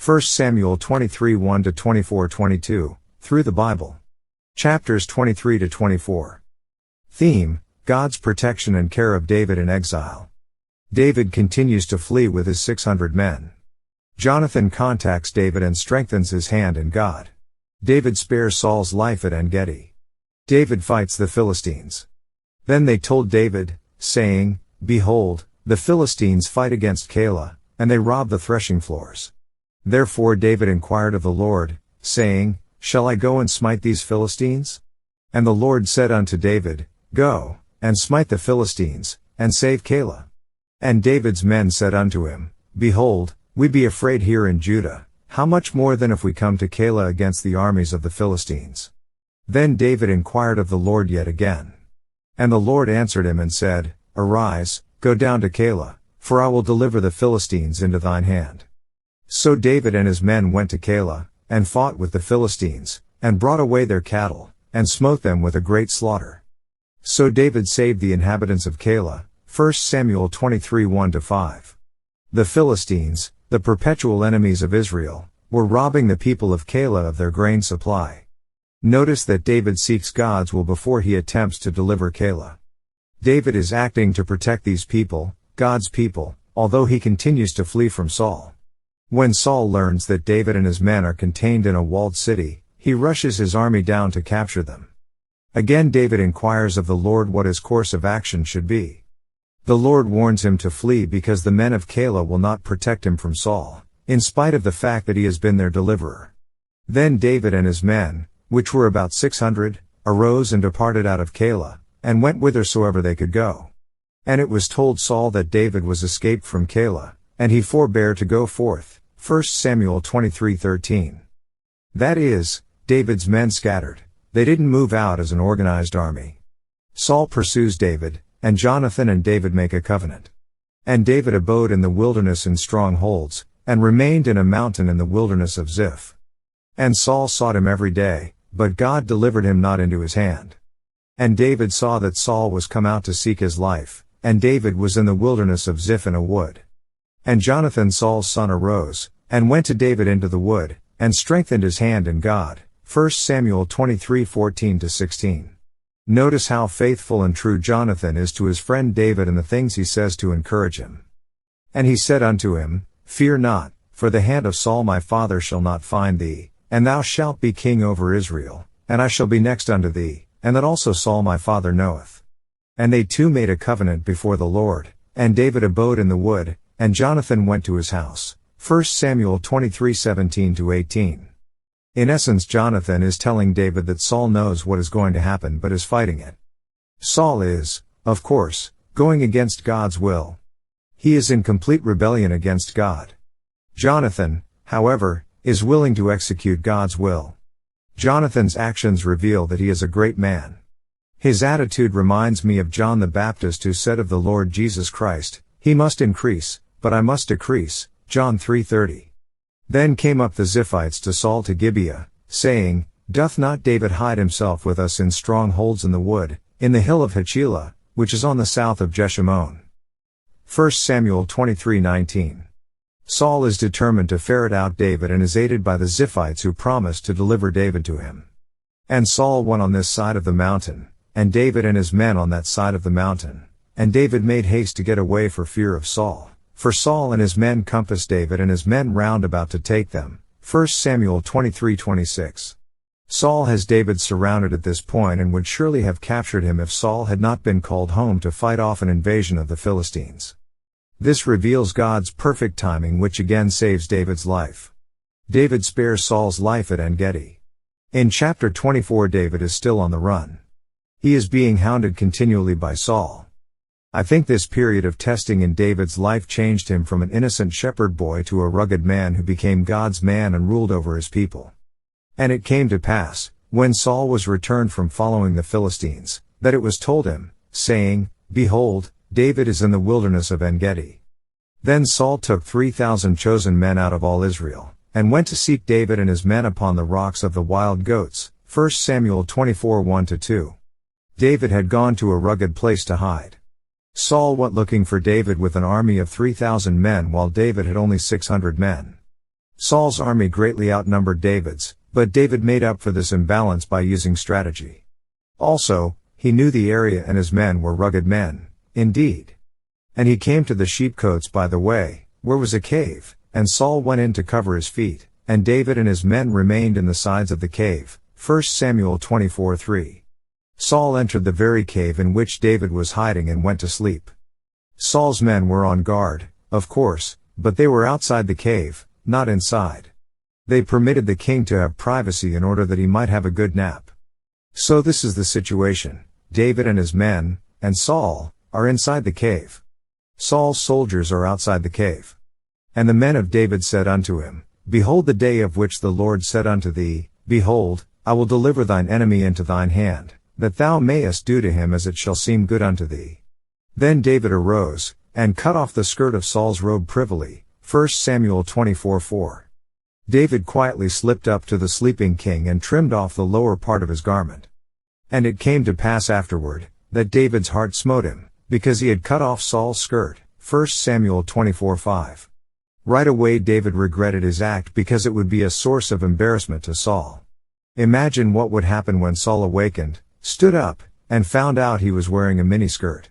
1 Samuel 23 1-24-22, through the Bible. Chapters 23-24. Theme: God's protection and care of David in exile. David continues to flee with his 600 men. Jonathan contacts David and strengthens his hand in God. David spares Saul's life at En-Gedi. David fights the Philistines. Then they told David, saying, "Behold, the Philistines fight against Keilah, and they rob the threshing floors." Therefore David inquired of the Lord, saying, "Shall I go and smite these Philistines?" And the Lord said unto David, "Go, and smite the Philistines, and save Keilah." And David's men said unto him, "Behold, we be afraid here in Judah, how much more than if we come to Keilah against the armies of the Philistines?" Then David inquired of the Lord yet again. And the Lord answered him and said, "Arise, go down to Keilah, for I will deliver the Philistines into thine hand." So David and his men went to Keilah, and fought with the Philistines, and brought away their cattle, and smote them with a great slaughter. So David saved the inhabitants of Keilah. 1 Samuel 23 1-5. The Philistines, the perpetual enemies of Israel, were robbing the people of Keilah of their grain supply. Notice that David seeks God's will before he attempts to deliver Keilah. David is acting to protect these people, God's people, although he continues to flee from Saul. When Saul learns that David and his men are contained in a walled city, he rushes his army down to capture them. Again David inquires of the Lord what his course of action should be. The Lord warns him to flee because the men of Keilah will not protect him from Saul, in spite of the fact that he has been their deliverer. Then David and his men, which were about 600, arose and departed out of Keilah, and went whithersoever they could go. And it was told Saul that David was escaped from Keilah, and he forbare to go forth. 1 Samuel 23:13. That is, David's men scattered. They didn't move out as an organized army. Saul pursues David, and Jonathan and David make a covenant. And David abode in the wilderness in strongholds, and remained in a mountain in the wilderness of Ziph. And Saul sought him every day, but God delivered him not into his hand. And David saw that Saul was come out to seek his life, and David was in the wilderness of Ziph in a wood. And Jonathan Saul's son arose, and went to David into the wood, and strengthened his hand in God. 1 Samuel 23:14-16. Notice how faithful and true Jonathan is to his friend David and the things he says to encourage him. And he said unto him, "Fear not, for the hand of Saul my father shall not find thee, and thou shalt be king over Israel, and I shall be next unto thee, and that also Saul my father knoweth." And they two made a covenant before the Lord, and David abode in the wood, and Jonathan went to his house. 1 Samuel 23:17-18. In essence, Jonathan is telling David that Saul knows what is going to happen but is fighting it. Saul is, of course, going against God's will. He is in complete rebellion against God. Jonathan, however, is willing to execute God's will. Jonathan's actions reveal that he is a great man. His attitude reminds me of John the Baptist, who said of the Lord Jesus Christ, "He must increase, but I must decrease." John 3:30. Then came up the Ziphites to Saul to Gibeah, saying, "Doth not David hide himself with us in strongholds in the wood, in the hill of Hachilah, which is on the south of Jeshimon?" 1 Samuel 23:19. Saul is determined to ferret out David and is aided by the Ziphites, who promise to deliver David to him. And Saul went on this side of the mountain, and David and his men on that side of the mountain. And David made haste to get away for fear of Saul. For Saul and his men compassed David and his men round about to take them. 1 Samuel 23:26. Saul has David surrounded at this point and would surely have captured him if Saul had not been called home to fight off an invasion of the Philistines. This reveals God's perfect timing, which again saves David's life. David spares Saul's life at En-Gedi. In chapter 24 David is still on the run. He is being hounded continually by Saul. I think this period of testing in David's life changed him from an innocent shepherd boy to a rugged man who became God's man and ruled over his people. And it came to pass, when Saul was returned from following the Philistines, that it was told him, saying, "Behold, David is in the wilderness of En-Gedi." Then Saul took 3,000 chosen men out of all Israel, and went to seek David and his men upon the rocks of the wild goats. 1 Samuel 24 1-2. David had gone to a rugged place to hide. Saul went looking for David with an army of 3,000 men, while David had only 600 men. Saul's army greatly outnumbered David's, but David made up for this imbalance by using strategy. Also, he knew the area and his men were rugged men, indeed. And he came to the sheepcotes by the way, where was a cave, and Saul went in to cover his feet, and David and his men remained in the sides of the cave. 1 Samuel 24:3. Saul entered the very cave in which David was hiding and went to sleep. Saul's men were on guard, of course, but they were outside the cave, not inside. They permitted the king to have privacy in order that he might have a good nap. So this is the situation: David and his men, and Saul, are inside the cave. Saul's soldiers are outside the cave. And the men of David said unto him, Behold, the day of which the Lord said unto thee, Behold, I will deliver thine enemy into thine hand, that thou mayest do to him as it shall seem good unto thee. Then David arose, and cut off the skirt of Saul's robe privily. 1 Samuel 24:4. David quietly slipped up to the sleeping king and trimmed off the lower part of his garment. And it came to pass afterward, that David's heart smote him, because he had cut off Saul's skirt. 1 Samuel 24:5. Right away David regretted his act because it would be a source of embarrassment to Saul. Imagine what would happen when Saul awakened, stood up, and found out he was wearing a miniskirt.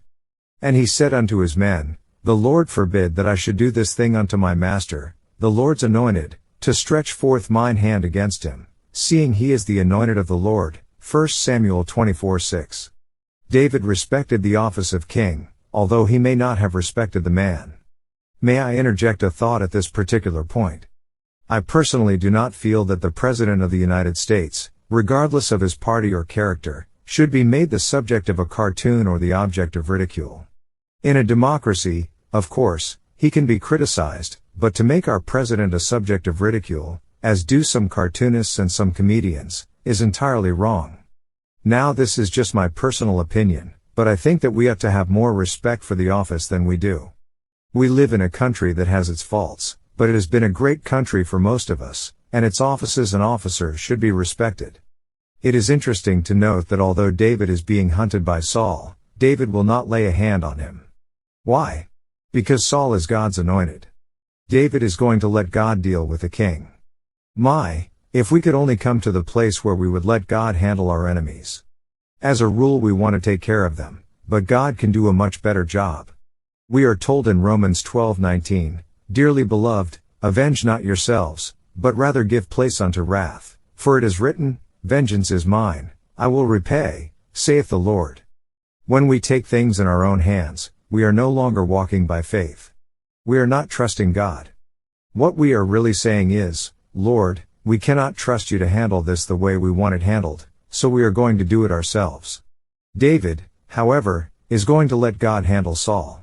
And he said unto his men, The Lord forbid that I should do this thing unto my master, the Lord's anointed, to stretch forth mine hand against him, seeing he is the anointed of the Lord. 1 Samuel 24:6. David respected the office of king, although he may not have respected the man. May I interject a thought at this particular point? I personally do not feel that the President of the United States, regardless of his party or character, should be made the subject of a cartoon or the object of ridicule. In a democracy, of course, he can be criticized, but to make our president a subject of ridicule, as do some cartoonists and some comedians, is entirely wrong. Now this is just my personal opinion, but I think that we ought to have more respect for the office than we do. We live in a country that has its faults, but it has been a great country for most of us, and its offices and officers should be respected. It is interesting to note that although David is being hunted by Saul, David will not lay a hand on him. Why? Because Saul is God's anointed. David is going to let God deal with the king. My, if we could only come to the place where we would let God handle our enemies. As a rule we want to take care of them, but God can do a much better job. We are told in Romans 12:19, Dearly beloved, avenge not yourselves, but rather give place unto wrath, for it is written, Vengeance is mine, I will repay, saith the Lord. When we take things in our own hands, we are no longer walking by faith. We are not trusting God. What we are really saying is, Lord, we cannot trust you to handle this the way we want it handled, so we are going to do it ourselves. David, however, is going to let God handle Saul.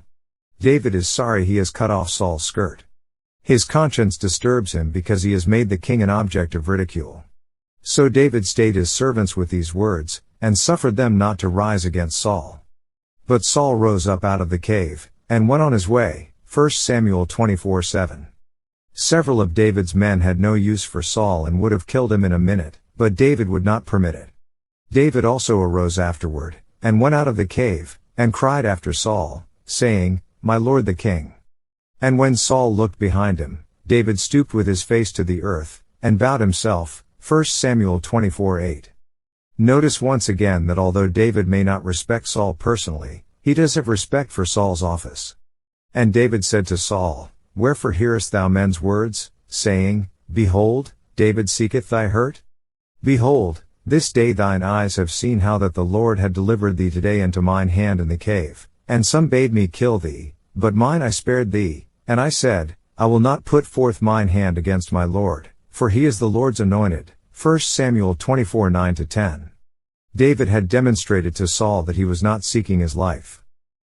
David is sorry he has cut off Saul's skirt. His conscience disturbs him because he has made the king an object of ridicule. So David stayed his servants with these words, and suffered them not to rise against Saul. But Saul rose up out of the cave, and went on his way. 1 Samuel 24:7. Several of David's men had no use for Saul and would have killed him in a minute, but David would not permit it. David also arose afterward, and went out of the cave, and cried after Saul, saying, My lord the king. And when Saul looked behind him, David stooped with his face to the earth, and bowed himself. 1 Samuel 24:8. Notice once again that although David may not respect Saul personally, he does have respect for Saul's office. And David said to Saul, Wherefore hearest thou men's words, saying, Behold, David seeketh thy hurt? Behold, this day thine eyes have seen how that the Lord had delivered thee today into mine hand in the cave, and some bade me kill thee, but mine I spared thee, and I said, I will not put forth mine hand against my Lord, for he is the Lord's anointed. 1 Samuel 24:9-10. David had demonstrated to Saul that he was not seeking his life.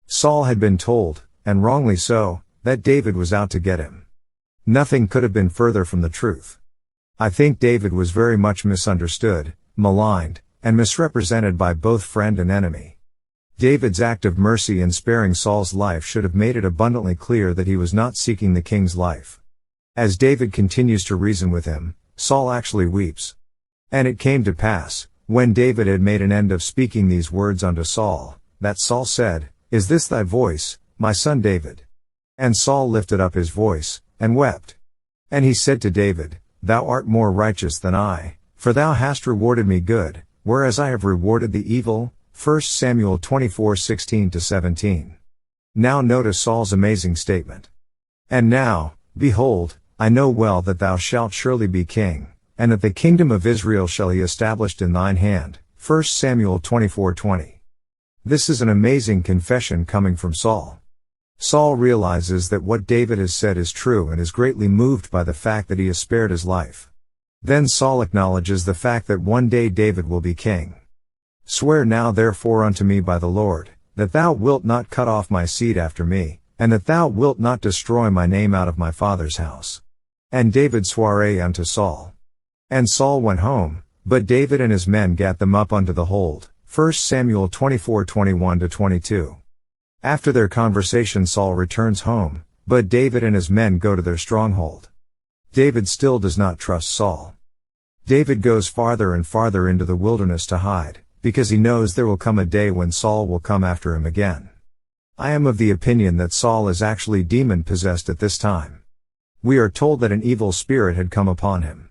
Saul had been told, and wrongly so, that David was out to get him. Nothing could have been further from the truth. I think David was very much misunderstood, maligned, and misrepresented by both friend and enemy. David's act of mercy in sparing Saul's life should have made it abundantly clear that he was not seeking the king's life. As David continues to reason with him, Saul actually weeps. And it came to pass, when David had made an end of speaking these words unto Saul, that Saul said, Is this thy voice, my son David? And Saul lifted up his voice, and wept. And he said to David, Thou art more righteous than I, for thou hast rewarded me good, whereas I have rewarded thee evil. 1 Samuel 24:16-17. Now notice Saul's amazing statement. And now, behold, I know well that thou shalt surely be king, and that the kingdom of Israel shall he established in thine hand. 1 Samuel 24:20. This is an amazing confession coming from Saul. Saul realizes that what David has said is true and is greatly moved by the fact that he has spared his life. Then Saul acknowledges the fact that one day David will be king. Swear now therefore unto me by the Lord, that thou wilt not cut off my seed after me, and that thou wilt not destroy my name out of my father's house. And David sware unto Saul. And Saul went home, but David and his men gat them up unto the hold. 1 Samuel 24:21-22. After their conversation Saul returns home, but David and his men go to their stronghold. David still does not trust Saul. David goes farther and farther into the wilderness to hide, because he knows there will come a day when Saul will come after him again. I am of the opinion that Saul is actually demon-possessed at this time. We are told that an evil spirit had come upon him.